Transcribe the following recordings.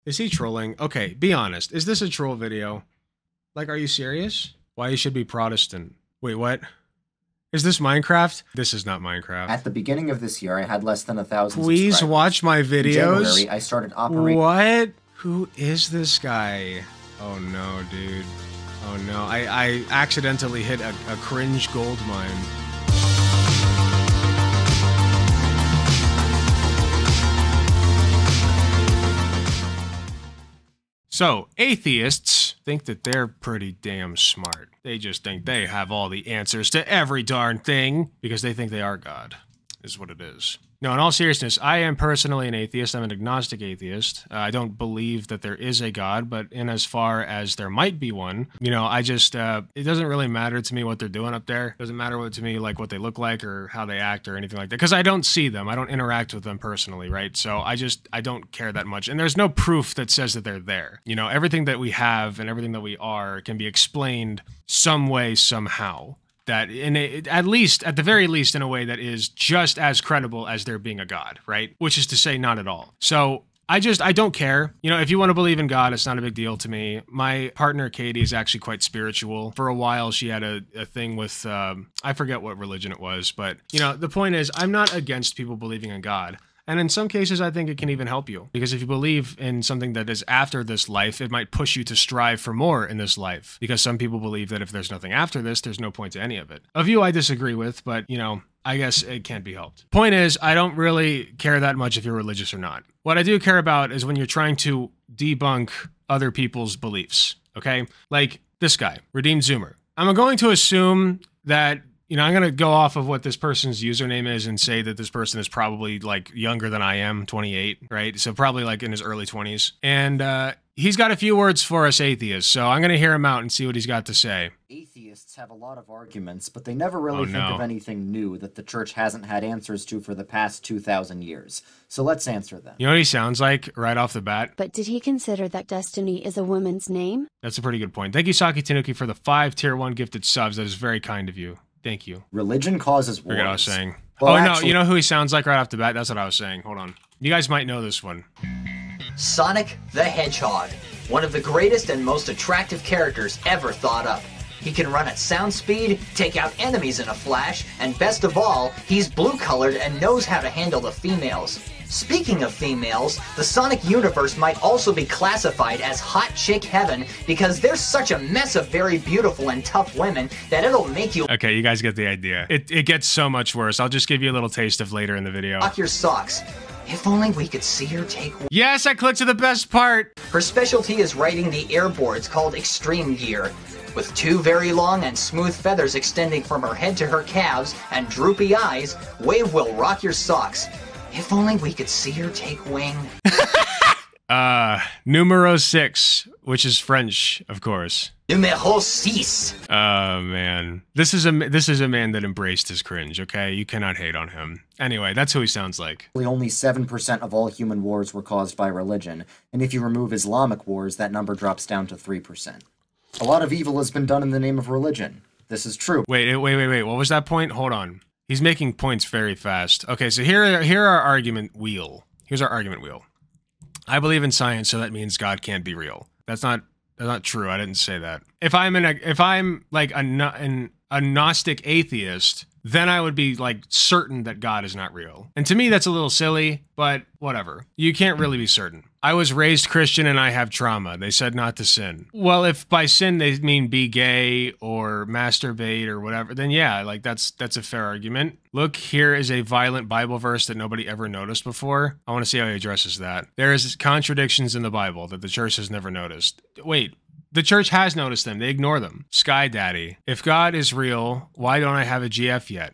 Is he trolling? Okay, be honest. Is this a troll video? Like, are you serious? Why you should be Protestant? Wait, what? Is this Minecraft? This is not Minecraft. At the beginning of this year, I had less than 1,000 Please subscribers. watch my videos. In January, I started operating... What? Who is this guy? Oh no, dude. Oh no, I accidentally hit a cringe gold mine. So, atheists think that they're pretty damn smart. They just think they have all the answers to every darn thing because they think they are God, is what it is. No, in all seriousness, I am personally an atheist. I'm an agnostic atheist. I don't believe that there is a God, but in as far as there might be one, you know, I just, it doesn't really matter to me what they're doing up there. It doesn't matter to me, like, what they look like or how they act or anything like that, because I don't see them. I don't interact with them personally, right? So I don't care that much. And there's no proof that says that they're there. You know, everything that we have and everything that we are can be explained some way, somehow. That at the very least, in a way that is just as credible as there being a God, right? Which is to say, not at all. So I don't care. You know, if you want to believe in God, it's not a big deal to me. My partner, Katie, is actually quite spiritual. For a while, she had a thing with, I forget what religion it was, but, you know, the point is, I'm not against people believing in God. And in some cases, I think it can even help you. Because if you believe in something that is after this life, it might push you to strive for more in this life. Because some people believe that if there's nothing after this, there's no point to any of it. A view I disagree with, but, you know, I guess it can't be helped. Point is, I don't really care that much if you're religious or not. What I do care about is when you're trying to debunk other people's beliefs, okay? Like this guy, Redeemed Zoomer. I'm going to assume that, you know, I'm going to go off of what this person's username is and say that this person is probably, like, younger than I am, 28, right? So probably, like, in his early 20s. And he's got a few words for us atheists, so I'm going to hear him out and see what he's got to say. Atheists have a lot of arguments, but they never really think of anything new that the church hasn't had answers to for the past 2,000 years. So let's answer them. You know what he sounds like right off the bat? But did he consider that Destiny is a woman's name? That's a pretty good point. Thank you, Saki Tanuki, for the 5 tier 1 gifted subs. That is very kind of you. Thank you. Religion causes wars. Forget what I was saying. Well, oh, no, actually, you know who he sounds like right off the bat? That's what I was saying. Hold on. You guys might know this one. Sonic the Hedgehog. One of the greatest and most attractive characters ever thought up. He can run at sound speed, take out enemies in a flash, and best of all, he's blue-colored and knows how to handle the females. Speaking of females, the Sonic universe might also be classified as hot chick heaven because there's such a mess of very beautiful and tough women that it'll make you— Okay, you guys get the idea. It gets so much worse. I'll just give you a little taste of later in the video. Lock your socks. If only we could see her take— Yes, I clicked to the best part! Her specialty is riding the airboards called Extreme Gear. With 2 very long and smooth feathers extending from her head to her calves and droopy eyes, Wave will rock your socks. If only we could see her take wing. Numero 6, which is French, of course. Numero 6. Oh, man. This is a man that embraced his cringe, okay? You cannot hate on him. Anyway, that's who he sounds like. Only 7% of all human wars were caused by religion, and if you remove Islamic wars, that number drops down to 3%. A lot of evil has been done in the name of religion. This is true. Wait. What was that point? Hold on. He's making points very fast. Okay, so here our argument wheel. Here's our argument wheel. I believe in science, so that means God can't be real. That's not true. I didn't say that. If I'm like a Gnostic atheist, then I would be like certain that God is not real. And to me, that's a little silly, but whatever. You can't really be certain. I was raised Christian and I have trauma. They said not to sin. Well, if by sin they mean be gay or masturbate or whatever, then yeah, like that's a fair argument. Look, here is a violent Bible verse that nobody ever noticed before. I want to see how he addresses that. There is contradictions in the Bible that the church has never noticed. Wait. The church has noticed them. They ignore them. Sky Daddy. If God is real, why don't I have a GF yet?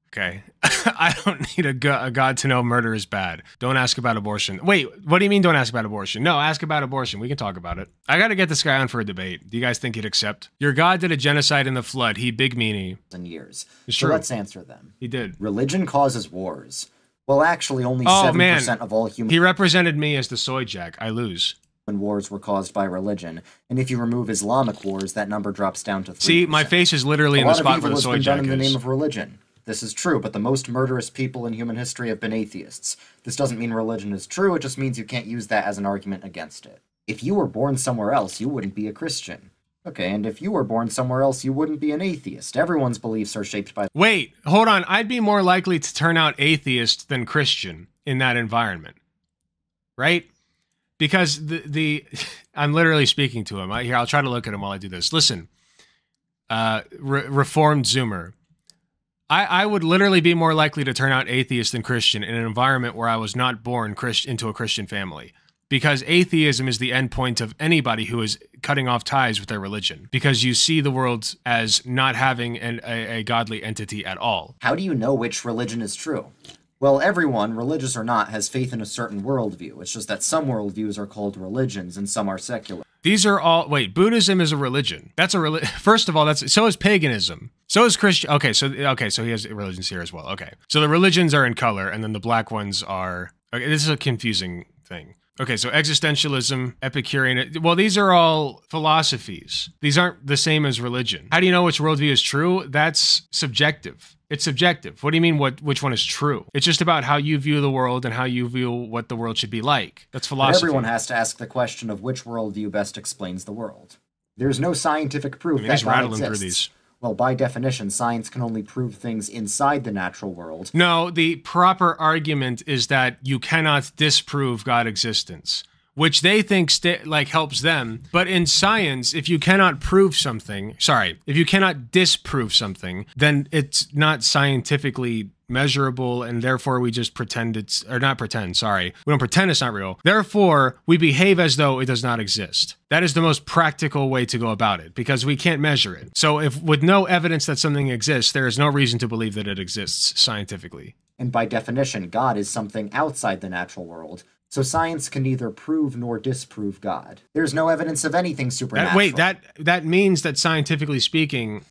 Okay. I don't need a God to know murder is bad. Don't ask about abortion. Wait, what do you mean don't ask about abortion? No, ask about abortion. We can talk about it. I gotta get this guy on for a debate. Do you guys think he'd accept? Your God did a genocide in the flood. He big meanie. Years. It's so true. let's answer them. He did. Religion causes wars. Well, actually, only 7% of all human— He represented me as the soy jack. I lose. Wars were caused by religion, and if you remove Islamic wars, that number drops down to 3%. See, my face is literally in the spot where the soy jack is. A lot of evil has been done in the name of religion. This is true, but the most murderous people in human history have been atheists. This doesn't mean religion is true, it just means you can't use that as an argument against it. If you were born somewhere else, you wouldn't be a Christian. Okay, and if you were born somewhere else, you wouldn't be an atheist. Everyone's beliefs are shaped by... Wait, hold on. I'd be more likely to turn out atheist than Christian in that environment. Right? Because I'm literally speaking to him. Here, I'll try to look at him while I do this. Listen, Reformed Zoomer. I would literally be more likely to turn out atheist than Christian in an environment where I was not born into a Christian family. Because atheism is the end point of anybody who is cutting off ties with their religion. Because you see the world as not having a godly entity at all. How do you know which religion is true? Well, everyone, religious or not, has faith in a certain worldview. It's just that some worldviews are called religions and some are secular. These are all... Wait, Buddhism is a religion. That's a religion. First of all, so is paganism. So is Christian... Okay, so he has religions here as well. Okay. So the religions are in color, and then the black ones are... Okay, this is a confusing thing. Okay, so existentialism, Epicurean... Well, these are all philosophies. These aren't the same as religion. How do you know which worldview is true? That's subjective. It's subjective. What do you mean which one is true? It's just about how you view the world and how you view what the world should be like. That's philosophy. But everyone has to ask the question of which worldview best explains the world. There's no scientific proof that God exists. Through these. Well, by definition, science can only prove things inside the natural world. No, the proper argument is that you cannot disprove God's existence, which they think helps them. But in science, if you cannot prove something, if you cannot disprove something, then it's not scientifically measurable, and therefore we just pretend it's, or not pretend, we don't pretend it's not real. Therefore, we behave as though it does not exist. That is the most practical way to go about it, because we can't measure it. So if with no evidence that something exists, there is no reason to believe that it exists scientifically. And by definition, God is something outside the natural world. So science can neither prove nor disprove God. There's no evidence of anything supernatural. That means that scientifically speaking,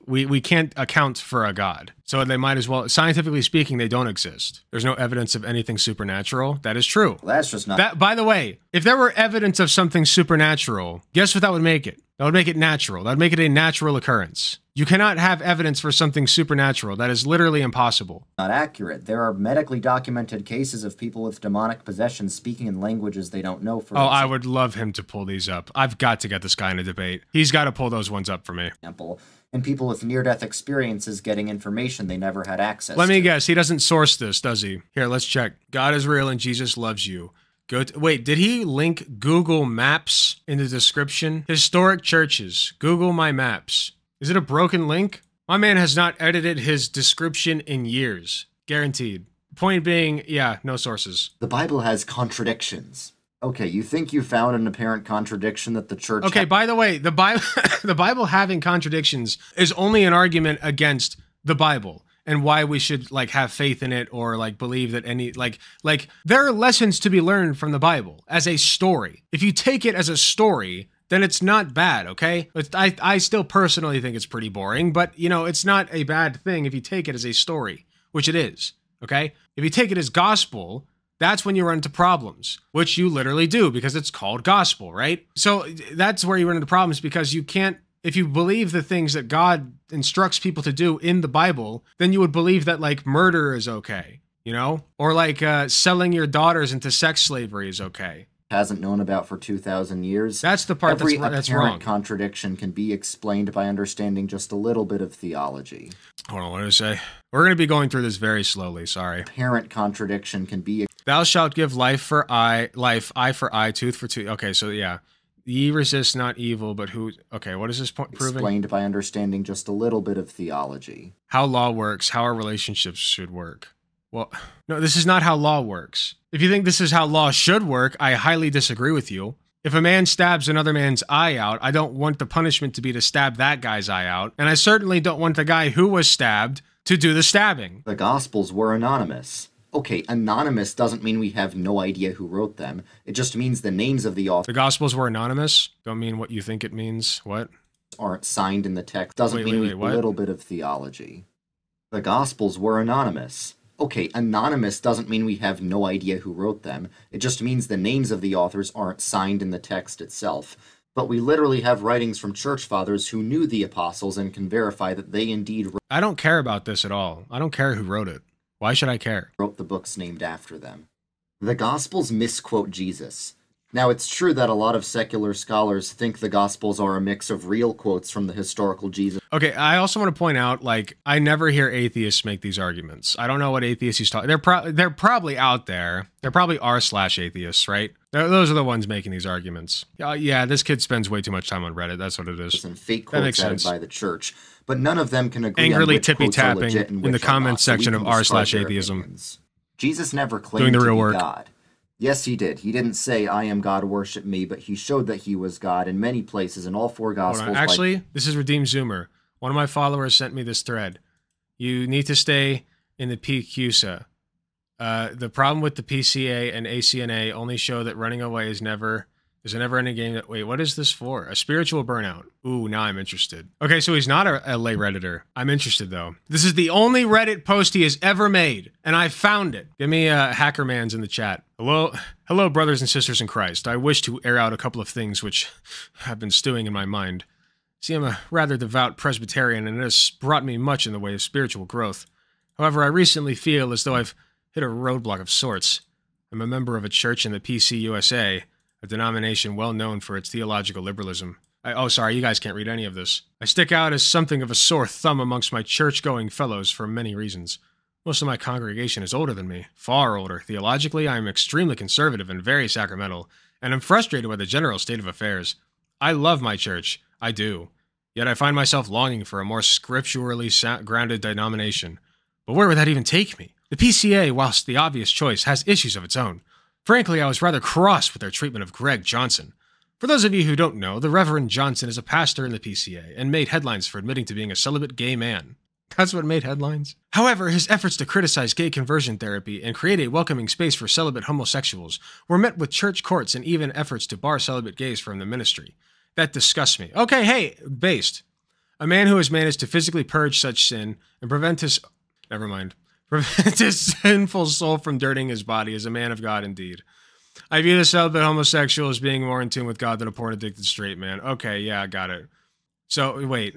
we can't account for a God. So they might as well, scientifically speaking, they don't exist. There's no evidence of anything supernatural. That is true. Well, that's just not... By the way, if there were evidence of something supernatural, guess what that would make it? That would make it natural. That would make it a natural occurrence. You cannot have evidence for something supernatural. That is literally impossible. Not accurate. There are medically documented cases of people with demonic possession speaking in languages they don't know. For I would love him to pull these up. I've got to get this guy in a debate. He's got to pull those ones up for me. Example, and people with near-death experiences getting information they never had access to. Let me guess. He doesn't source this, does he? Here, let's check. God is real and Jesus loves you. Wait, did he link Google Maps in the description? Historic churches. Google my maps. Is it a broken link? My man has not edited his description in years. Guaranteed. Point being, yeah, no sources. The Bible has contradictions. Okay, you think you found an apparent contradiction that the church... Okay, by the way, the Bible having contradictions is only an argument against the Bible and why we should have faith in it or believe that any there are lessons to be learned from the Bible as a story. If you take it as a story, then it's not bad, okay? I still personally think it's pretty boring, but it's not a bad thing if you take it as a story, which it is, okay? If you take it as gospel, that's when you run into problems, which you literally do because it's called gospel, right? So that's where you run into problems because you can't, if you believe the things that God instructs people to do in the Bible, then you would believe that murder is okay, or selling your daughters into sex slavery is okay. Hasn't known about for 2,000 years. That's the part that's wrong. Every apparent contradiction can be explained by understanding just a little bit of theology. Hold on, what did I say? We're going to be going through this very slowly, sorry. Apparent contradiction can be... Thou shalt give life for eye, eye for eye, tooth for tooth. Okay, so yeah. Ye resist not evil, but who... Okay, what is this point proving? Explained by understanding just a little bit of theology. How law works, how our relationships should work. Well, no, this is not how law works. If you think this is how law should work, I highly disagree with you. If a man stabs another man's eye out, I don't want the punishment to be to stab that guy's eye out. And I certainly don't want the guy who was stabbed to do the stabbing. The Gospels were anonymous. Okay, anonymous doesn't mean we have no idea who wrote them. It just means the names of the authors. The Gospels were anonymous? Don't mean what you think it means. What? Aren't signed in the text. Doesn't mean a little bit of theology. The Gospels were anonymous. Okay, anonymous doesn't mean we have no idea who wrote them. It just means the names of the authors aren't signed in the text itself. But we literally have writings from church fathers who knew the apostles and can verify that they indeed I don't care about this at all. I don't care who wrote it. Why should I care? wrote the books named after them. The Gospels misquote Jesus. Now, it's true that a lot of secular scholars think the Gospels are a mix of real quotes from the historical Jesus. Okay, I also want to point out, like, I never hear atheists make these arguments. I don't know what atheists he's talking. They're probably out there. They're probably r/atheists, right? Those are the ones making these arguments. Yeah, this kid spends way too much time on Reddit. That's what it is. And fake That makes quotes added sense. by the church, but none of them can agree Angrily on which quotes are tippy-tapping legit and in the which are comments not, so we section of can discard their r/atheism. opinions. Jesus never Doing claimed the to real be work. God. Yes, he did. He didn't say, "I am God, worship me," but he showed that he was God in many places in all four Hold Gospels. on. Actually, this is Redeemed Zoomer. One of my followers sent me this thread. You need to stay in the PQSA. The problem with the PCA and ACNA only show that running away is a never-ending game. That wait, what is this for? A spiritual burnout. Ooh, now I'm interested. Okay, so he's not a lay Redditor. I'm interested though. This is the only Reddit post he has ever made, and I found it. Give me Hackerman's in the chat. Hello, brothers and sisters in Christ. I wish to air out a couple of things which have been stewing in my mind. See, I'm a rather devout Presbyterian, and it has brought me much in the way of spiritual growth. However, I recently feel as though I've hit a roadblock of sorts. I'm a member of a church in the PCUSA, a denomination well known for its theological liberalism. Oh, sorry, you guys can't read any of this. I stick out as something of a sore thumb amongst my church-going fellows for many reasons. Most of my congregation is older than me, far older. Theologically, I am extremely conservative and very sacramental, and I'm frustrated by the general state of affairs. I love my church. I do. Yet I find myself longing for a more scripturally grounded denomination. But where would that even take me? The PCA, whilst the obvious choice, has issues of its own. Frankly, I was rather cross with their treatment of Greg Johnson. For those of you who don't know, the Reverend Johnson is a pastor in the PCA and made headlines for admitting to being a celibate gay man. That's what made headlines. However, his efforts to criticize gay conversion therapy and create a welcoming space for celibate homosexuals were met with church courts and even efforts to bar celibate gays from the ministry. That disgusts me. Okay, hey, based. A man who has managed to physically purge such sin and prevent his sinful soul from dirtying his body is a man of God indeed. I view the celibate homosexual as being more in tune with God than a porn-addicted straight man. Okay, yeah, I got it. So, wait.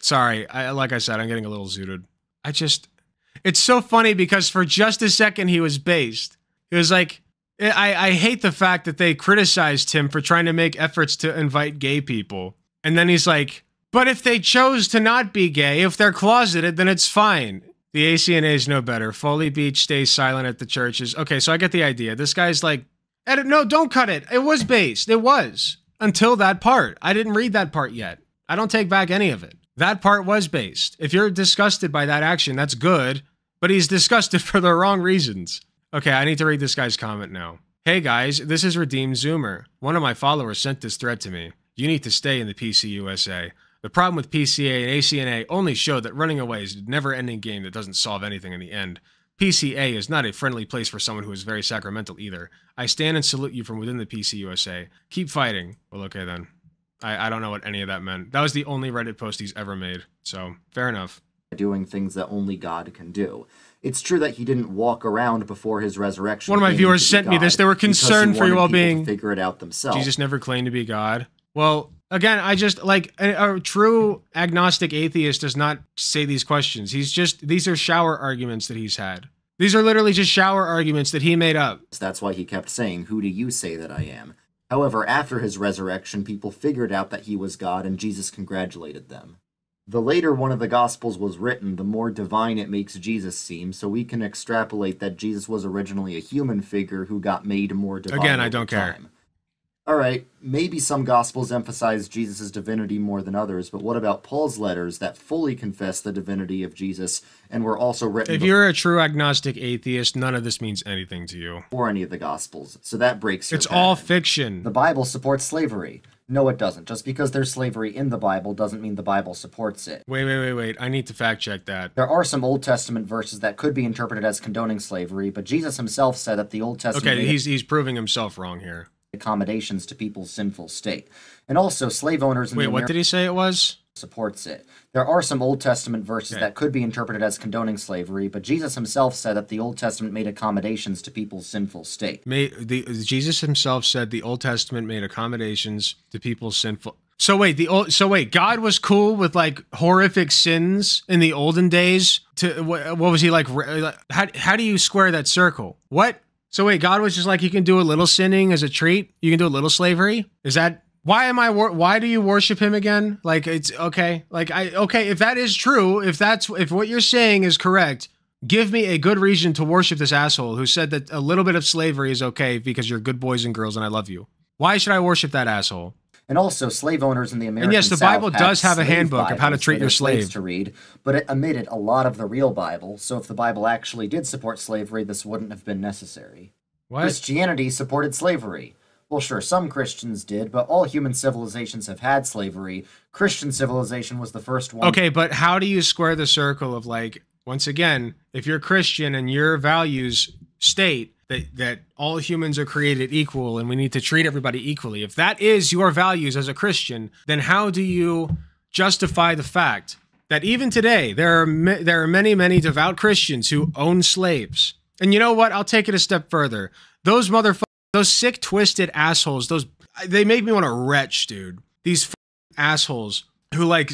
Sorry, like I said, I'm getting a little zooted. It's so funny because for just a second he was based. He was like, I hate the fact that they criticized him for trying to make efforts to invite gay people. And then he's like, but if they chose to not be gay, if they're closeted, then it's fine. The ACNA is no better. Foley Beach stays silent at the churches. Okay, so I get the idea. This guy's like, edit, no, don't cut it. It was based. It was. Until that part. I didn't read that part yet. I don't take back any of it. That part was based. If you're disgusted by that action, that's good. But he's disgusted for the wrong reasons. Okay, I need to read this guy's comment now. Hey guys, this is Redeemed Zoomer. One of my followers sent this thread to me. You need to stay in the PCUSA. The problem with PCA and ACNA only show that running away is a never-ending game that doesn't solve anything in the end. PCA is not a friendly place for someone who is very sacramental either. I stand and salute you from within the PCUSA. Keep fighting. Well, okay then. I don't know what any of that meant. That was the only Reddit post he's ever made, so fair enough. Doing things that only God can do. It's true that he didn't walk around before his resurrection. One of my viewers sent me this. They were concerned for your well-being. Figure it out themselves. Jesus never claimed to be God. Well, again, I just, like, a true agnostic atheist does not say these questions. These are shower arguments that he's had. These are literally just shower arguments that he made up. That's why he kept saying, "Who do you say that I am?" However, after his resurrection, people figured out that he was God, and Jesus congratulated them. The later one of the Gospels was written, the more divine it makes Jesus seem, so we can extrapolate that Jesus was originally a human figure who got made more divine. Again, I don't care. Alright, maybe some Gospels emphasize Jesus' divinity more than others, but what about Paul's letters that fully confess the divinity of Jesus and were also written If you're a true agnostic atheist, none of this means anything to you. before any of the Gospels, so that breaks your It's all pattern. fiction. The Bible supports slavery. No, it doesn't. Just because there's slavery in the Bible doesn't mean the Bible supports it. Wait. I need to fact check that. There are some Old Testament verses that could be interpreted as condoning slavery, but Jesus himself said that the Old Testament Okay, made he's proving himself wrong here. accommodations to people's sinful state. And also, slave owners in Wait, the what did he say it was? supports it. There are some Old Testament verses Okay. that could be interpreted as condoning slavery, but Jesus himself said that the Old Testament made accommodations to people's sinful state. Jesus himself said the Old Testament made accommodations to people's sinful. So wait, God was cool with like horrific sins in the olden days. To what was he like? How do you square that circle? What? So wait, God was just like, you can do a little sinning as a treat. You can do a little slavery. Is that? Why do you worship him again? Like, it's okay. Like, okay, if that is true, if what you're saying is correct, give me a good reason to worship this asshole who said that a little bit of slavery is okay because you're good boys and girls and I love you. Why should I worship that asshole? And also, slave owners in the American And yes, the South Bible had does have a slave handbook of how to Bibles treat for your their slaves slave. to read, but it omitted a lot of the real Bible, so if the Bible actually did support slavery, this wouldn't have been necessary. What? Christianity supported slavery. Well, sure, some Christians did, but all human civilizations have had slavery. Christian civilization was the first one. Okay, but how do you square the circle of like, once again, if you're Christian and your values state that all humans are created equal and we need to treat everybody equally, if that is your values as a Christian, then how do you justify the fact that even today there are many, many devout Christians who own slaves? And you know what? I'll take it a step further. Those those sick, twisted assholes, they make me want to retch, dude. These assholes who like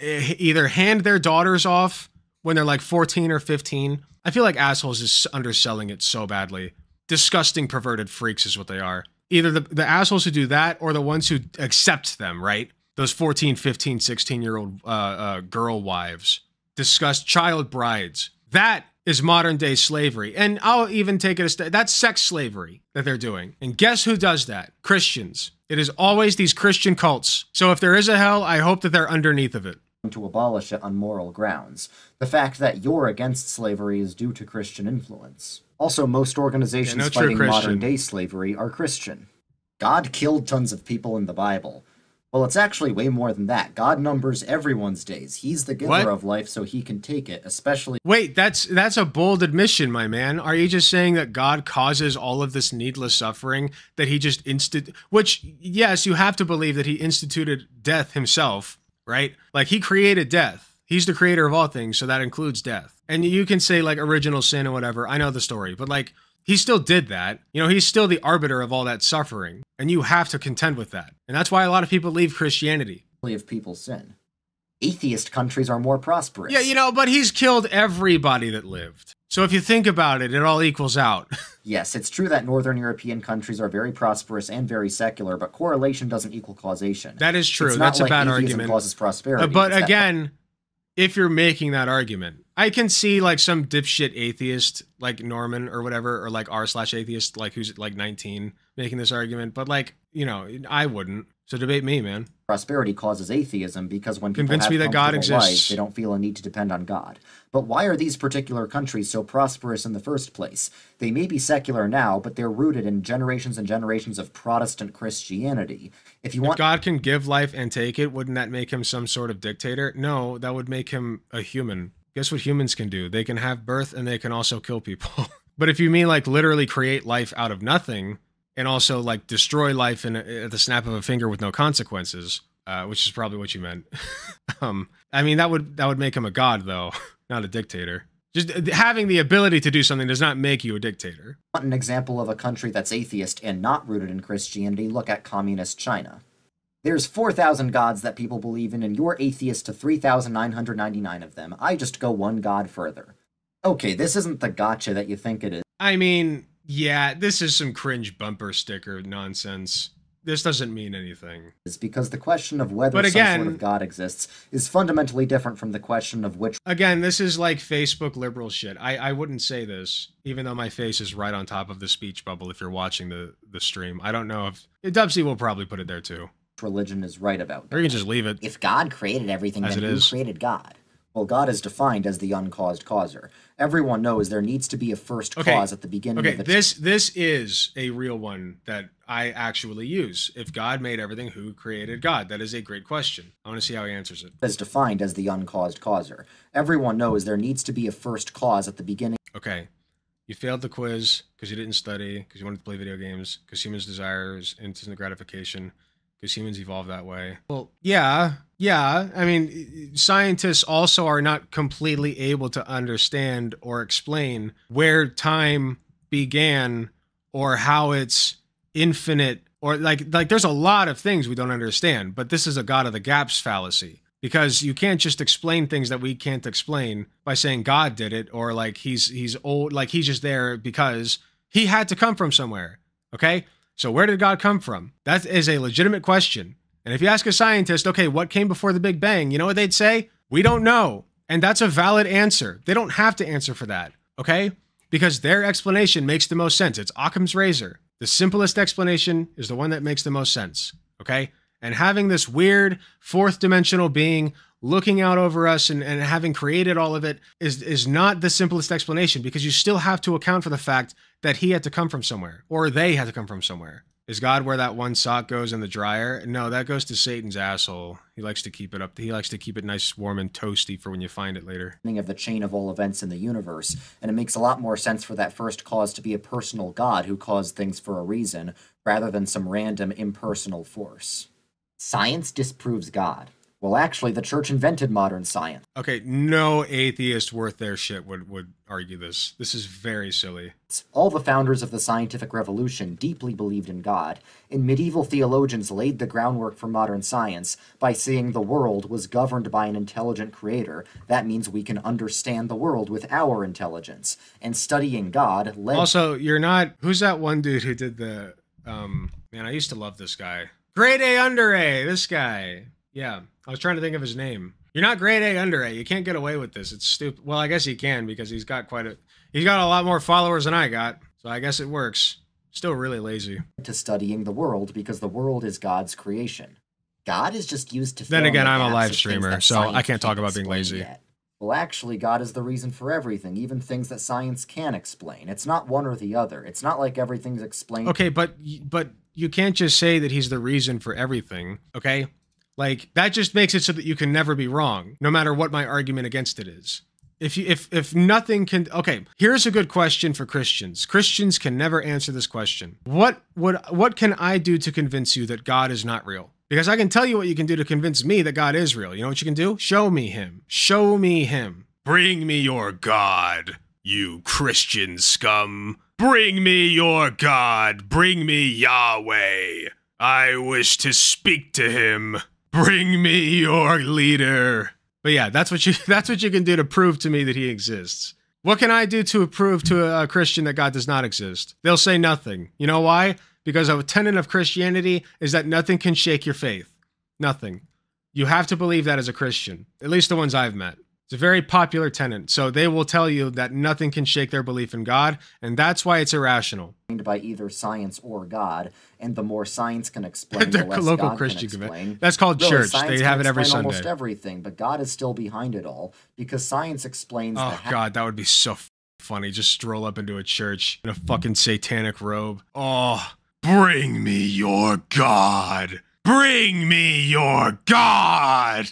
either hand their daughters off when they're like 14 or 15. I feel like assholes is underselling it so badly. Disgusting, perverted freaks is what they are. Either the assholes who do that or the ones who accept them, right? Those 14, 15, 16-year-old girl wives. Child brides. That is modern day slavery. And I'll even take it a step. That's sex slavery that they're doing. And guess who does that? Christians. It is always these Christian cults. So if there is a hell, I hope that they're underneath of it. To abolish it on moral grounds. The fact that you're against slavery is due to Christian influence. Also, most organizations fighting modern-day slavery are Christian. God killed tons of people in the Bible. Well, it's actually way more than that. God numbers everyone's days. He's the giver of life, so he can take it, especially... Wait, that's a bold admission, my man. Are you just saying that God causes all of this needless suffering, that he just which, yes, you have to believe that he instituted death himself, right? Like, he created death. He's the creator of all things, so that includes death. And you can say, like, original sin or whatever. I know the story, but, like, he still did that. You know, he's still the arbiter of all that suffering. And you have to contend with that. And that's why a lot of people leave Christianity. If people sin. Atheist countries are more prosperous. Yeah, you know, but he's killed everybody that lived. So if you think about it, it all equals out. Yes, it's true that Northern European countries are very prosperous and very secular, but correlation doesn't equal causation. That is true. It's That's not a bad atheism argument. Causes prosperity. But again, if you're making that argument, I can see like some dipshit atheist like Norman or whatever, or like r/atheist, like who's like 19 making this argument. But like, you know, I wouldn't. So debate me, man. Prosperity causes atheism because when people Convince have me that God comfortable exists. lives, they don't feel a need to depend on God. But why are these particular countries so prosperous in the first place? They may be secular now, but they're rooted in generations and generations of Protestant Christianity. If God can give life and take it, wouldn't that make him some sort of dictator? No, that would make him a human. Guess what humans can do? They can have birth and they can also kill people. But if you mean like literally create life out of nothing, and also like destroy life at the snap of a finger with no consequences, which is probably what you meant. I mean, that would make him a god, though, not a dictator. Just having the ability to do something does not make you a dictator. Want an example of a country that's atheist and not rooted in Christianity? Look at communist China. There's 4,000 gods that people believe in, and you're atheist to 3,999 of them. I just go one god further. Okay, this isn't the gotcha that you think it is. I mean, yeah, this is some cringe bumper sticker nonsense. This doesn't mean anything. Is because the question of whether some sort of God exists is fundamentally different from the question of which... Again, this is like Facebook liberal shit. I wouldn't say this, even though my face is right on top of the speech bubble if you're watching the stream. I don't know if... Dubsy will probably put it there too. Religion is right about. Or you can just leave it. If God created everything, then who created God? Well, God is defined as the uncaused causer. Everyone knows there needs to be a first cause at the beginning of the... This is a real one that I actually use. If God made everything, who created God? That is a great question. I want to see how he answers it. Is defined as the uncaused causer. Everyone knows there needs to be a first cause at the beginning. Okay. You failed the quiz because you didn't study, because you wanted to play video games, because humans' desires instant gratification, because humans evolve that way. Well, yeah, Yeah, I mean, scientists also are not completely able to understand or explain where time began or how it's infinite, or like there's a lot of things we don't understand, but this is a God of the gaps fallacy, because you can't just explain things that we can't explain by saying God did it, or like he's old, like he's just there because he had to come from somewhere. Okay? So where did God come from? That is a legitimate question. And if you ask a scientist, okay, what came before the Big Bang? You know what they'd say? We don't know. And that's a valid answer. They don't have to answer for that, okay? Because their explanation makes the most sense. It's Occam's razor. The simplest explanation is the one that makes the most sense, okay? And having this weird fourth dimensional being looking out over us and having created all of it is not the simplest explanation, because you still have to account for the fact that he had to come from somewhere, or they had to come from somewhere. Is God where that one sock goes in the dryer? No, that goes to Satan's asshole. He likes to keep it up. He likes to keep it nice, warm, and toasty for when you find it later. Of the chain of all events in the universe, and it makes a lot more sense for that first cause to be a personal God who caused things for a reason, rather than some random impersonal force. Science disproves God. Well, actually, the church invented modern science. Okay, no atheist worth their shit would argue this. This is very silly. All the founders of the scientific revolution deeply believed in God, and medieval theologians laid the groundwork for modern science by saying the world was governed by an intelligent creator. That means we can understand the world with our intelligence. And studying God led... Also, you're not... Who's that one dude who did the... Man, I used to love this guy. Grade A under A, this guy. Yeah, I was trying to think of his name. You're not grade A under A. You can't get away with this. It's stupid. Well, I guess he can, because he's got a lot more followers than I got. So I guess it works. Still really lazy. To studying the world, because the world is God's creation. God is just used to... Then again, I'm a live streamer, so I can't talk about being lazy. Yet. Well, actually, God is the reason for everything, even things that science can explain. It's not one or the other. It's not like everything's explained... Okay, but you can't just say that he's the reason for everything, okay? Like, that just makes it so that you can never be wrong, no matter what my argument against it is. If nothing can... Okay, here's a good question for Christians. Christians can never answer this question. What can I do to convince you that God is not real? Because I can tell you what you can do to convince me that God is real. You know what you can do? Show me him. Show me him. Bring me your God, you Christian scum. Bring me your God. Bring me Yahweh. I wish to speak to him. Bring me your leader. But yeah, that's what you can do to prove to me that he exists. What can I do to prove to a Christian that God does not exist? They'll say nothing. You know why? Because a tenet of Christianity is that nothing can shake your faith. Nothing. You have to believe that as a Christian. At least the ones I've met. It's a very popular tenet. So they will tell you that nothing can shake their belief in God, and that's why it's irrational. By either science or God, and the more science can explain, the the less local God Christian can explain. That's called Really, church. science They can have it every explain Sunday. almost everything, but God is still behind it all, because science explains Oh God, that would be so funny. Just stroll up into a church in a fucking satanic robe. Oh, bring me your God. Bring me your God.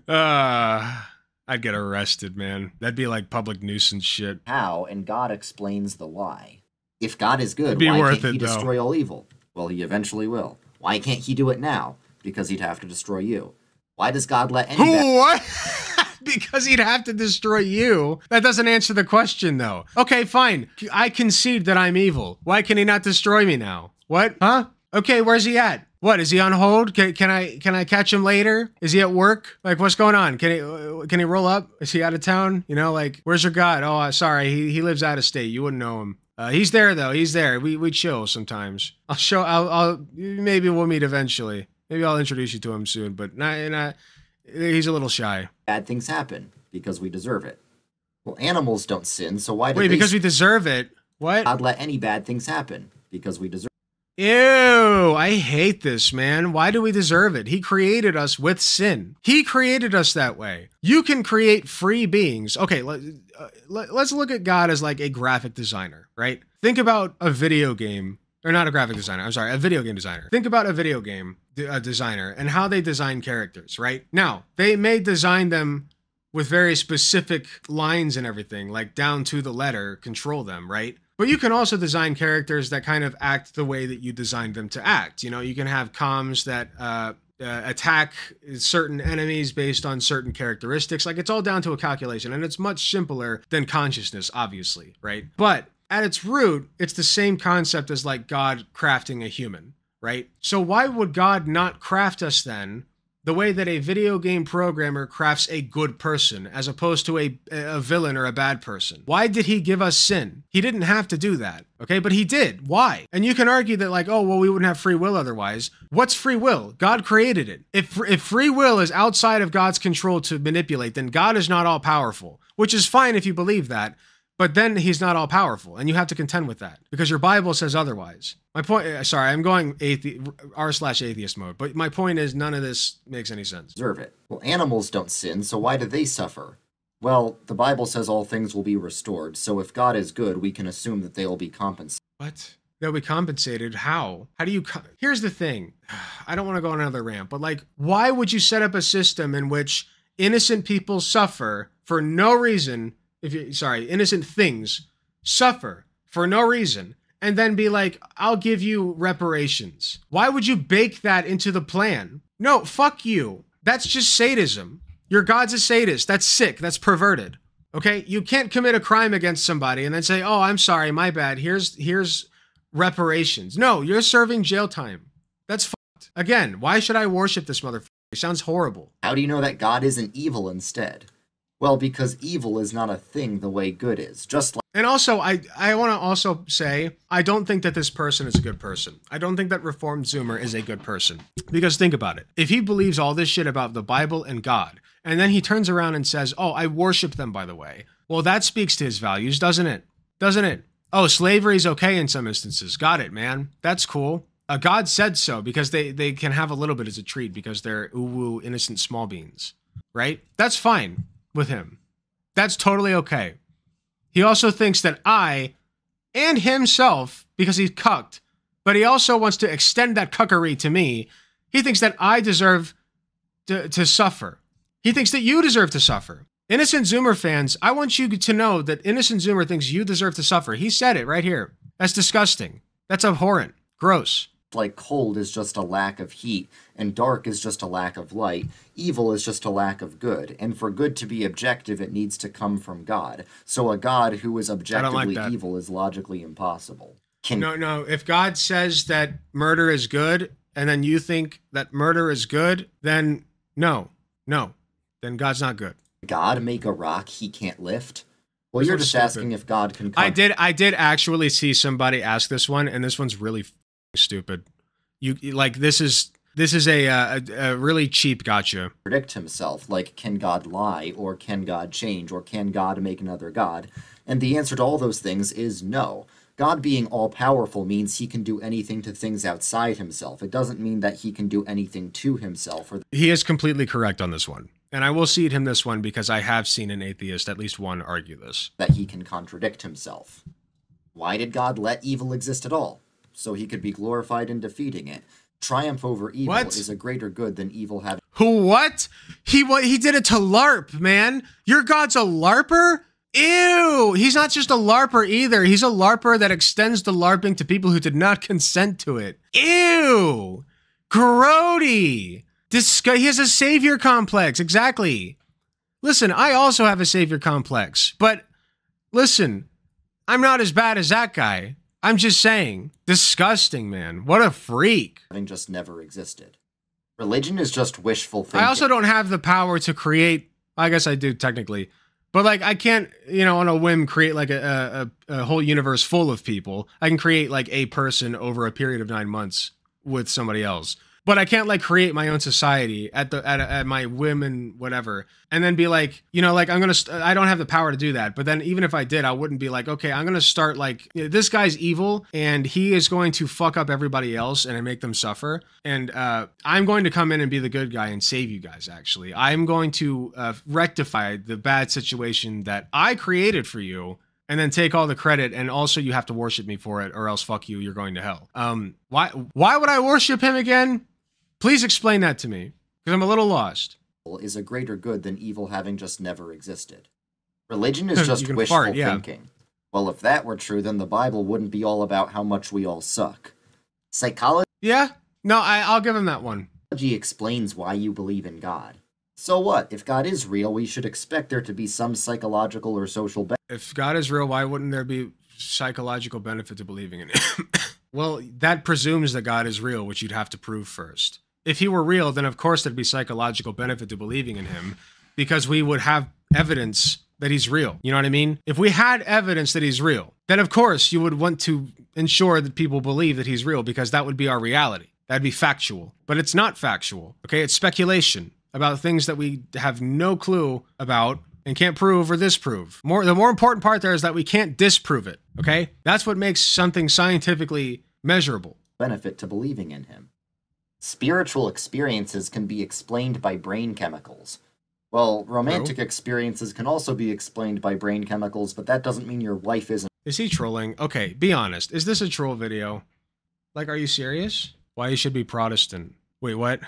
I'd get arrested, man. That'd be like public nuisance shit. How, and God explains the why. If God is good, be why worth can't he it, though. destroy all evil? Well, he eventually will. Why can't he do it now? Because he'd have to destroy you. Why does God let any What? Because he'd have to destroy you. That doesn't answer the question, though. Okay, fine. I concede that I'm evil. Why can he not destroy me now? What? Huh? Okay, where's he at? What, is he on hold? Can I catch him later? Is he at work? Like, what's going on? Can he roll up? Is he out of town? You know, like, where's your God? Oh, sorry, he lives out of state. You wouldn't know him. He's there though. He's there. We chill sometimes. I'll maybe we'll meet eventually. Maybe I'll introduce you to him soon. But not he's a little shy. bad things happen? Because we deserve it. Well, animals don't sin, so why do Wait, they... because we deserve it? What? God let any bad things happen? Because we deserve Ew, I hate this, man. Why do we deserve it? He created us with sin. He created us that way. You can create free beings. Okay, let's look at God as like a graphic designer, right? Think about a video game, or not a graphic designer, I'm sorry, a video game designer. Think about a video game designer and how they design characters, right? Now, they may design them with very specific lines and everything, like down to the letter, control them, right? But you can also design characters that kind of act the way that you designed them to act. You know, you can have comms that attack certain enemies based on certain characteristics. Like, it's all down to a calculation, and it's much simpler than consciousness, obviously, right? But at its root, it's the same concept as like God crafting a human, right? So why would God not craft us then the way that a video game programmer crafts a good person as opposed to a villain or a bad person? Why did he give us sin? He didn't have to do that, okay? But he did. Why? And you can argue that like, oh, well, we wouldn't have free will otherwise. What's free will? God created it. If free will is outside of God's control to manipulate, then God is not all powerful, which is fine if you believe that. But then he's not all powerful, and you have to contend with that because your Bible says otherwise. My point, sorry, I'm going r/atheist mode, but my point is none of this makes any sense. Observe it. Well, animals don't sin, so why do they suffer? Well, the Bible says all things will be restored, so if God is good, we can assume that they will be compensated. What? They'll be compensated? How? How do you... Here's the thing. I don't want to go on another rant, but like, why would you set up a system in which innocent people suffer for no reason... innocent things suffer for no reason, and then be like, I'll give you reparations? Why would you bake that into the plan? No, fuck you. That's just sadism. Your God's a sadist. That's sick. That's perverted. Okay? You can't commit a crime against somebody and then say, oh, I'm sorry, my bad. Here's reparations. No, you're serving jail time. That's fucked. Again, why should I worship this motherfucker? It sounds horrible. How do you know that God isn't evil instead? Well, because evil is not a thing the way good is. Just like... And also, I want to also say, I don't think that this person is a good person. I don't think that Reformed Zoomer is a good person. Because think about it. If he believes all this shit about the Bible and God, and then he turns around and says, oh, I worship them, by the way. Well, that speaks to his values, doesn't it? Doesn't it? Oh, slavery's okay in some instances. Got it, man. That's cool. God said so because they can have a little bit as a treat because they're uwu innocent small beans. Right? That's fine with him. That's totally okay. He also thinks that I and himself, because he's cucked, but he also wants to extend that cuckery to me. He thinks that I deserve to suffer. He thinks that you deserve to suffer. Innocent Zoomer fans, I want you to know that Innocent Zoomer thinks you deserve to suffer. He said it right here. That's disgusting. That's abhorrent. Gross. Like cold is just a lack of heat, and dark is just a lack of light, evil is just a lack of good, and for good to be objective, it needs to come from God. So a God who is objectively evil is logically impossible. No, if God says that murder is good, and then you think that murder is good, then no, then God's not good. God make a rock he can't lift? Well, you're just asking if God can... I did actually see somebody ask this one, and this one's really stupid. You like this is a really cheap gotcha. Predict himself, like, can God lie, or can God change, or can God make another God? And the answer to all those things is no. God being all-powerful means he can do anything to things outside himself. It doesn't mean that he can do anything to himself. He is completely correct on this one. And I will cede him this one because I have seen an atheist, at least one, argue this. That he can contradict himself. Why did God let evil exist at all? So he could be glorified in defeating it. Triumph over evil is a greater good than evil having... What? He did it to LARP, man. Your God's a LARPer? Ew! He's not just a LARPer either. He's a LARPer that extends the LARPing to people who did not consent to it. Ew! Grody! He has a savior complex. Exactly. Listen, I also have a savior complex. But listen, I'm not as bad as that guy. I'm just saying. Disgusting, man. What a freak. Having just never existed. Religion is just wishful thinking. I also don't have the power to create... I guess I do, technically. But, like, I can't, on a whim, create, like, a whole universe full of people. I can create, like, a person over a period of 9 months with somebody else. But I can't, like, create my own society at my whim and whatever. And then be like, like, I don't have the power to do that. But then even if I did, I wouldn't be like, okay, I'm going to start, like, this guy's evil and he is going to fuck up everybody else and make them suffer. And I'm going to come in and be the good guy and save you guys, actually. I'm going to rectify the bad situation that I created for you. And then take all the credit, and also you have to worship me for it, or else fuck you, you're going to hell. Why would I worship him again? Please explain that to me, because I'm a little lost. Is a greater good than evil having just never existed. Religion is just wishful thinking. Well, if that were true, then the Bible wouldn't be all about how much we all suck. Psychology... Yeah? No, I'll give him that one. Theology explains why you believe in God. So what? If God is real, we should expect there to be some psychological or social benefit. If God is real, why wouldn't there be psychological benefit to believing in him? Well, that presumes that God is real, which you'd have to prove first. If he were real, then of course there'd be psychological benefit to believing in him, because we would have evidence that he's real. You know what I mean? If we had evidence that he's real, then of course you would want to ensure that people believe that he's real, because that would be our reality. That'd be factual. But it's not factual, okay? It's speculation about things that we have no clue about and can't prove or disprove. The more important part there is that we can't disprove it, okay? That's what makes something scientifically measurable. Benefit to believing in him. Spiritual experiences can be explained by brain chemicals. Well, romantic experiences can also be explained by brain chemicals, but that doesn't mean your wife isn't. Is he trolling? Okay, be honest. Is this a troll video? Like, are you serious? Why you should be Protestant? Wait, what?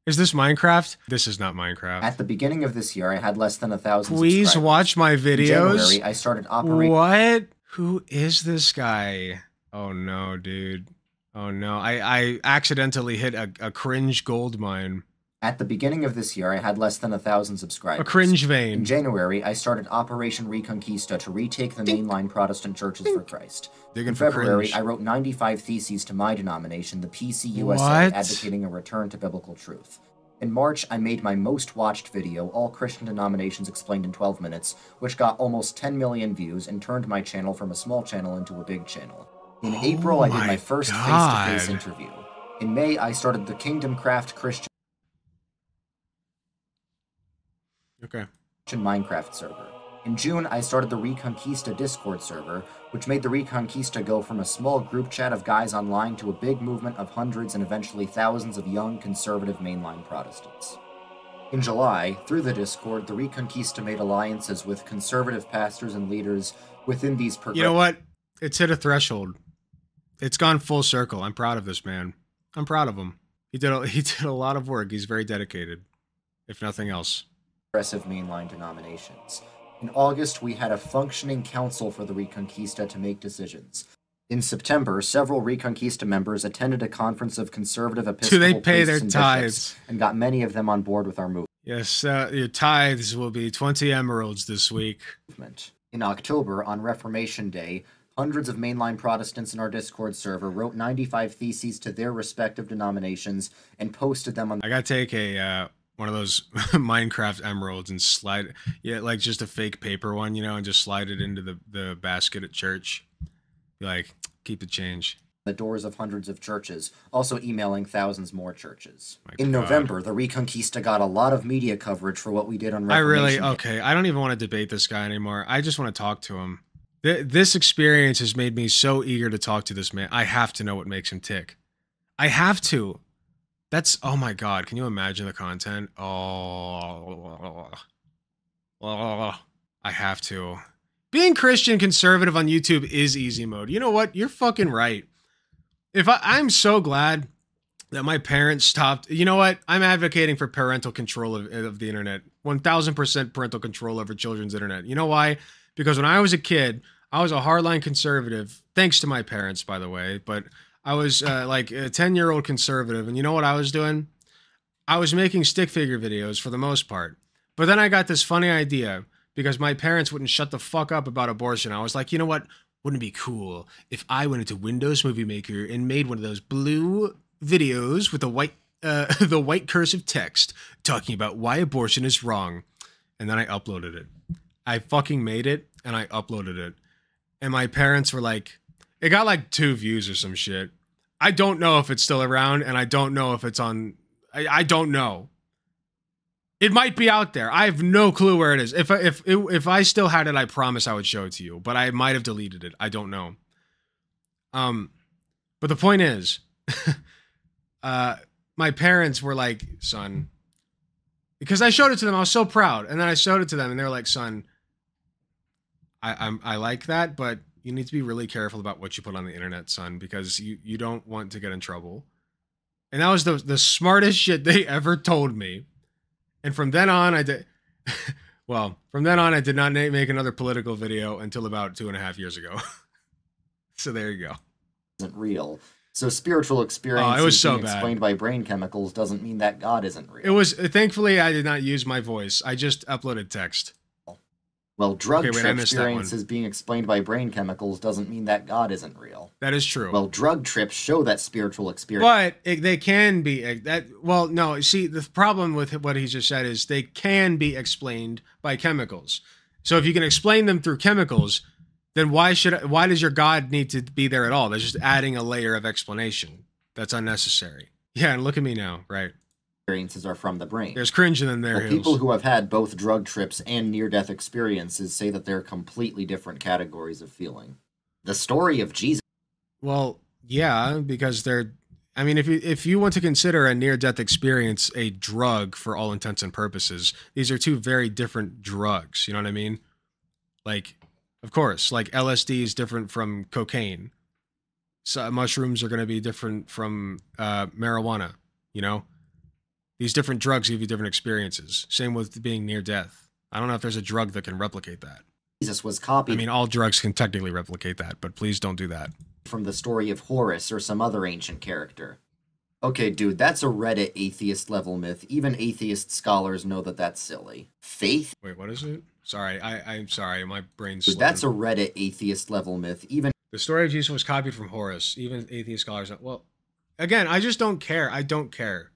Is this Minecraft? This is not Minecraft. At the beginning of this year, I had less than 1,000 Please subscribers. watch my videos. In January, I started operating. What? Who is this guy? Oh no, dude. Oh no. I accidentally hit a cringe gold mine. At the beginning of this year, I had less than 1,000 subscribers. A cringe vein. In January, I started Operation Reconquista to retake the mainline Protestant churches for Christ. In February, I wrote 95 theses to my denomination, the PCUSA, advocating a return to biblical truth. In March, I made my most watched video, All Christian Denominations Explained in 12 Minutes, which got almost 10 million views and turned my channel from a small channel into a big channel. In April, I did my first face-to-face interview. In May, I started the Kingdom Craft Christian Minecraft server. In June, I started the Reconquista Discord server, which made the Reconquista go from a small group chat of guys online to a big movement of hundreds and eventually thousands of young, conservative mainline Protestants. In July, through the Discord, the Reconquista made alliances with conservative pastors and leaders within these You know what? It's hit a threshold. It's gone full circle. I'm proud of this man. I'm proud of him. He did a lot of work. He's very dedicated, if nothing else. Progressive mainline denominations. In August, we had a functioning council for the Reconquista to make decisions. In September, several Reconquista members attended a conference of conservative Episcopal Do they pay their priests and tithes? bishops and got many of them on board with our movement. Yes, your tithes will be 20 emeralds this week. In October, on Reformation Day, hundreds of mainline Protestants in our Discord server wrote 95 theses to their respective denominations and posted them on. I gotta take a one of those Minecraft emeralds and slide, like just a fake paper one, you know, and just slide it into the basket at church. Be like, keep the change. The doors of hundreds of churches, also emailing thousands more churches. In November, the Reconquista got a lot of media coverage for what we did on Reformation Day. Okay, I don't even want to debate this guy anymore. I just want to talk to him. This experience has made me so eager to talk to this man. I have to know what makes him tick. I have to. That's, oh my God, can you imagine the content? Oh, I have to. Being Christian conservative on YouTube is easy mode. You know what? You're fucking right. I'm so glad that my parents stopped. You know what? I'm advocating for parental control of the internet. 1000% parental control over children's internet. You know why? Because when I was a kid, I was a hardline conservative, thanks to my parents, by the way, but I was like a 10-year-old conservative, and you know what I was doing? I was making stick figure videos for the most part. But then I got this funny idea, because my parents wouldn't shut the fuck up about abortion. I was like, you know what? Wouldn't it be cool if I went into Windows Movie Maker and made one of those blue videos with the white cursive text talking about why abortion is wrong? And then I uploaded it. I fucking made it, and I uploaded it. And my parents were like, it got like 2 views or some shit. I don't know if it's still around, and I don't know if it's on. I don't know. It might be out there. I have no clue where it is. If I still had it, I promise I would show it to you. But I might have deleted it. I don't know. But the point is, my parents were like, son, because I showed it to them, I was so proud, and then I showed it to them, and they were like, son, I like that, but you need to be really careful about what you put on the internet, son, because you don't want to get in trouble. And that was the smartest shit they ever told me. And from then on, I did. Well, from then on, I did not make another political video until about 2.5 years ago. So there you go. Isn't real. So spiritual experiences was so being bad. explained by brain chemicals doesn't mean that God isn't real. It was, thankfully, I did not use my voice. I just uploaded text. Well, drug Okay, wait, I trip missed that one. experiences being explained by brain chemicals doesn't mean that God isn't real. That is true. Well, drug trips show that spiritual experience. But they can be well, no, see, the problem with what he just said is they can be explained by chemicals. So if you can explain them through chemicals, then why does your God need to be there at all? That's just adding a layer of explanation. That's unnecessary. Yeah, and look at me now, right? Experiences are from the brain. There's cringe in their Well, heels. people who have had both drug trips and near-death experiences say that they're completely different categories of feeling. The story of Jesus. Well, yeah, because I mean, if you want to consider a near-death experience a drug for all intents and purposes, these are two very different drugs. You know what I mean? Like, of course, like LSD is different from cocaine. So mushrooms are going to be different from marijuana. You know, these different drugs give you different experiences. Same with being near death. I don't know if there's a drug that can replicate that. Jesus was copied I mean, all drugs can technically replicate that, but please don't do that. from the story of Horus or some other ancient character. Okay, dude, that's a Reddit atheist level myth. Even atheist scholars know that that's silly. Faith? Wait, what is it? Sorry, I'm sorry, my brain's Dude, slipping. that's a Reddit atheist level myth. Even The story of Jesus was copied from Horus. Even atheist scholars. Well, again, I just don't care. I don't care.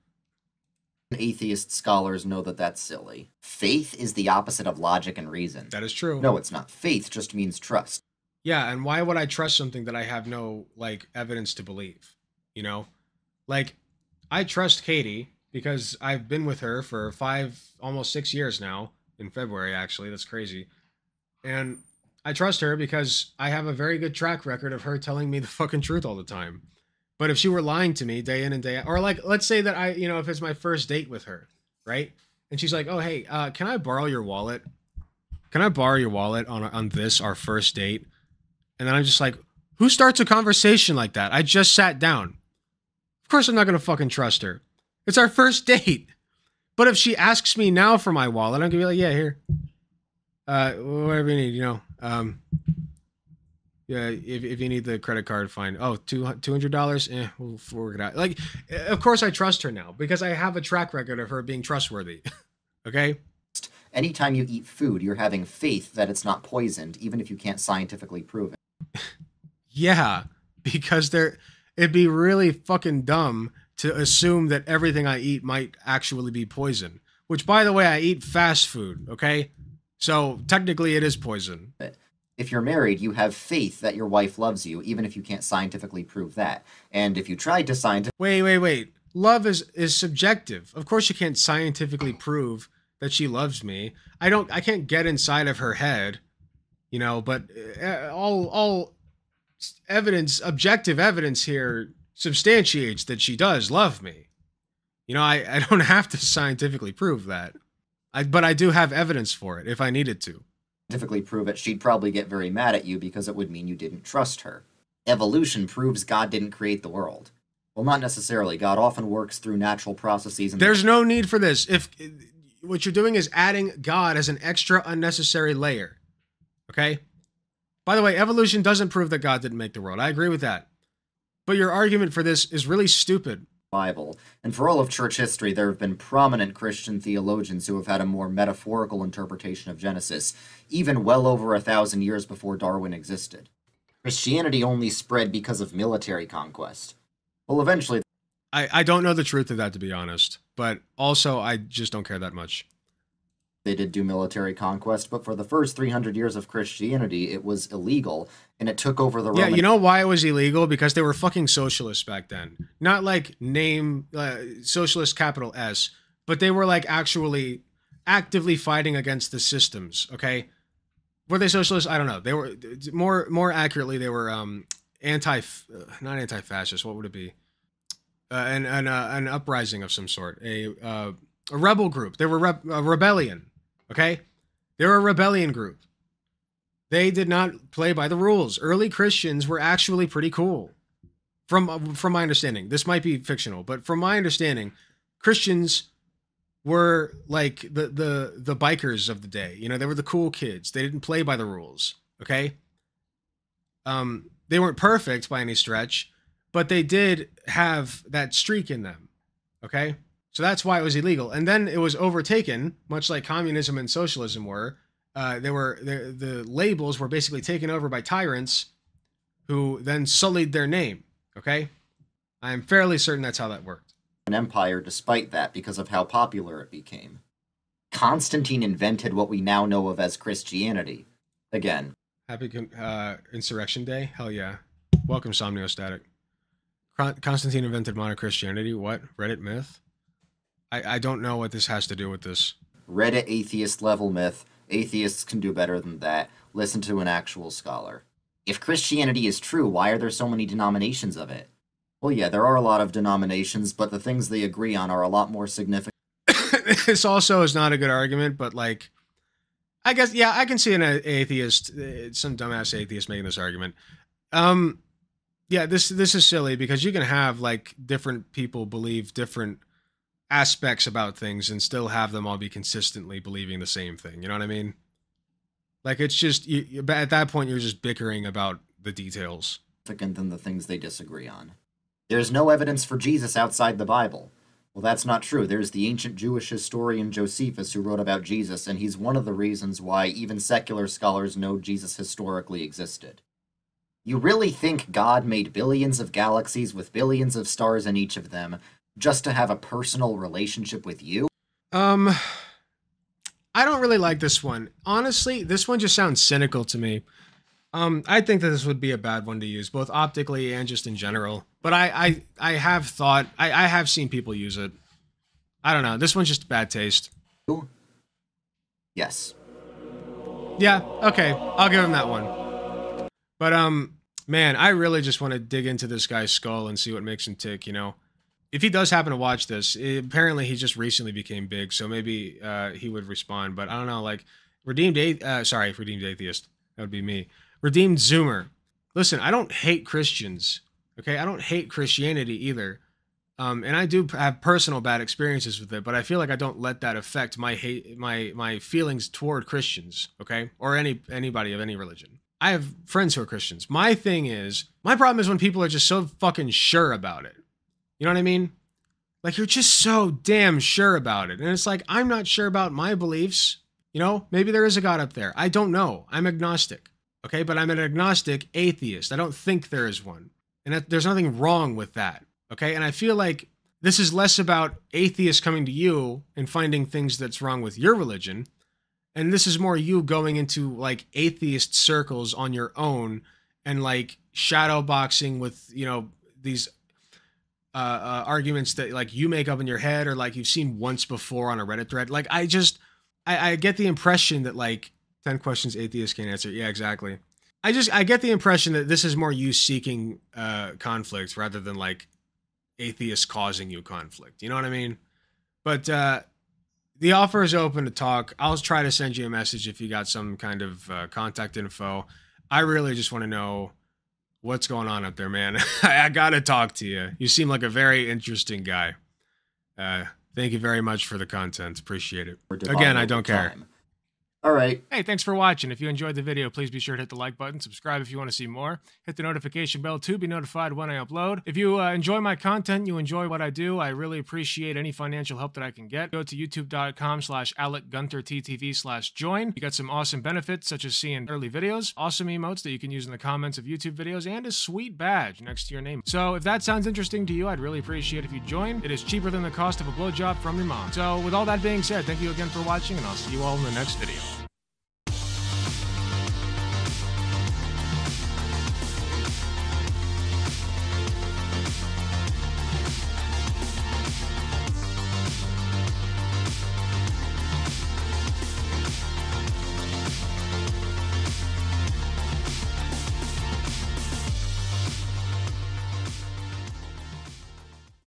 atheist scholars know that that's silly. Faith is the opposite of logic and reason. That is true. No, it's not. Faith just means trust. Yeah, and why would I trust something that I have no evidence to believe? You know, like I trust Katie because I've been with her for almost 6 years now. In February, actually, that's crazy. And I trust her because I have a very good track record of her telling me the fucking truth all the time. But if she were lying to me day in and day out, or like, let's say that if it's my first date with her, right? And she's like, oh, hey, can I borrow your wallet? Can I borrow your wallet on this, our first date? And then I'm just like, who starts a conversation like that? I just sat down. Of course I'm not going to fucking trust her. It's our first date. But if she asks me now for my wallet, I'm going to be like, yeah, here. Whatever you need, Yeah, if you need the credit card, fine. Oh, $200? We'll work it out. Like, of course I trust her now because I have a track record of her being trustworthy. Okay? Anytime you eat food, you're having faith that it's not poisoned, even if you can't scientifically prove it. Yeah, because it'd be really fucking dumb to assume that everything I eat might actually be poison. Which, by the way, I eat fast food, okay? So, technically it is poison. If you're married, you have faith that your wife loves you, even if you can't scientifically prove that. And if you tried to scientifically Wait. Love is subjective. Of course you can't scientifically prove that she loves me. I can't get inside of her head, but all evidence, objective evidence here substantiates that she does love me. I don't have to scientifically prove that. But I do have evidence for it if I needed to. prove it, she'd probably get very mad at you because it would mean you didn't trust her. Evolution proves God didn't create the world. Well, not necessarily. God often works through natural processes. And there's no need for this. If what you're doing is adding God as an extra unnecessary layer. Okay? By the way, evolution doesn't prove that God didn't make the world. I agree with that. But your argument for this is really stupid. Bible. And for all of church history, there have been prominent Christian theologians who have had a more metaphorical interpretation of Genesis, even well over 1,000 years before Darwin existed. Christianity only spread because of military conquest. Well, eventually, I don't know the truth of that, to be honest. But also, I just don't care that much. they did do military conquest, but for the first 300 years of Christianity, it was illegal, and it took over the Roman... Yeah, you know why it was illegal? Because they were fucking socialists back then. Not like socialist capital S, but they were like actually actively fighting against the systems, okay? Were they socialists? I don't know. They were, more accurately, they were not anti-fascist, what would it be? An uprising of some sort, a rebel group. They were a rebellion, okay? They were a rebellion group. They did not play by the rules. Early Christians were actually pretty cool. From my understanding, this might be fictional, but from my understanding, Christians were like the bikers of the day. You know, they were the cool kids. They didn't play by the rules, okay? They weren't perfect by any stretch, but they did have that streak in them. Okay? So that's why it was illegal. And then it was overtaken, much like communism and socialism were. The labels were basically taken over by tyrants who then sullied their name. Okay? I'm fairly certain that's how that worked. An empire despite that because of how popular it became. Constantine invented what we now know of as Christianity. Again. Happy Insurrection Day? Hell yeah. Welcome, Somniostatic. Constantine invented modern Christianity? What? Reddit myth? I don't know what this has to do with this. Reddit atheist level myth. Atheists can do better than that. Listen to an actual scholar. If Christianity is true, why are there so many denominations of it? Well, yeah, there are a lot of denominations, but the things they agree on are a lot more significant. This also is not a good argument, but like, I guess, yeah, I can see an atheist, some dumbass atheist making this argument. Yeah, this is silly because you can have like different people believe different aspects about things and still have them all be consistently believing the same thing. You know what I mean? Like, it's just, at that point, you're just bickering about the details. Than the things they disagree on. There's no evidence for Jesus outside the Bible. Well, that's not true. There's the ancient Jewish historian Josephus who wrote about Jesus, and he's one of the reasons why even secular scholars know Jesus historically existed. You really think God made billions of galaxies with billions of stars in each of them just to have a personal relationship with you? I don't really like this one. Honestly, this one just sounds cynical to me. I think that this would be a bad one to use, both optically and just in general. But I have thought, I have seen people use it. I don't know. This one's just bad taste. Yes. Yeah, okay. I'll give him that one. But, man, I really just want to dig into this guy's skull and see what makes him tick, you know? If he does happen to watch this, apparently he just recently became big, so maybe he would respond. But I don't know, like, Redeemed Atheist. That would be me. Redeemed Zoomer. Listen, I don't hate Christians, okay? I don't hate Christianity either. And I do have personal bad experiences with it, but I feel like I don't let that affect my my feelings toward Christians, okay? Or anybody of any religion. I have friends who are Christians. My problem is when people are just so fucking sure about it. You know what I mean? Like, you're just so damn sure about it. And it's like, I'm not sure about my beliefs. You know, maybe there is a God up there. I don't know. I'm agnostic. Okay, but I'm an agnostic atheist. I don't think there is one. And there's nothing wrong with that. Okay, and I feel like this is less about atheists coming to you and finding things that's wrong with your religion. And this is more you going into like atheist circles on your own and like shadow boxing with, you know, these arguments that like you make up in your head or like you've seen once before on a Reddit thread. Like, I get the impression that like 10 questions atheists can't answer. Yeah, exactly. I get the impression that this is more you seeking conflict rather than like atheists causing you conflict. You know what I mean? But the offer is open to talk. I'll try to send you a message if you got some kind of contact info. I really just want to know what's going on up there, man. I gotta talk to you. You seem like a very interesting guy. Thank you very much for the content. Appreciate it. Again, I don't care. All right. Hey, thanks for watching. If you enjoyed the video, please be sure to hit the like button, subscribe if you want to see more, hit the notification bell to be notified when I upload. If you enjoy my content, you enjoy what I do, I really appreciate any financial help that I can get. Go to youtube.com/AlecGunterTTV/join. You got some awesome benefits, such as seeing early videos, awesome emotes that you can use in the comments of YouTube videos, and a sweet badge next to your name. So if that sounds interesting to you, I'd really appreciate if you join. It is cheaper than the cost of a blowjob from your mom. So with all that being said, thank you again for watching, and I'll see you all in the next video.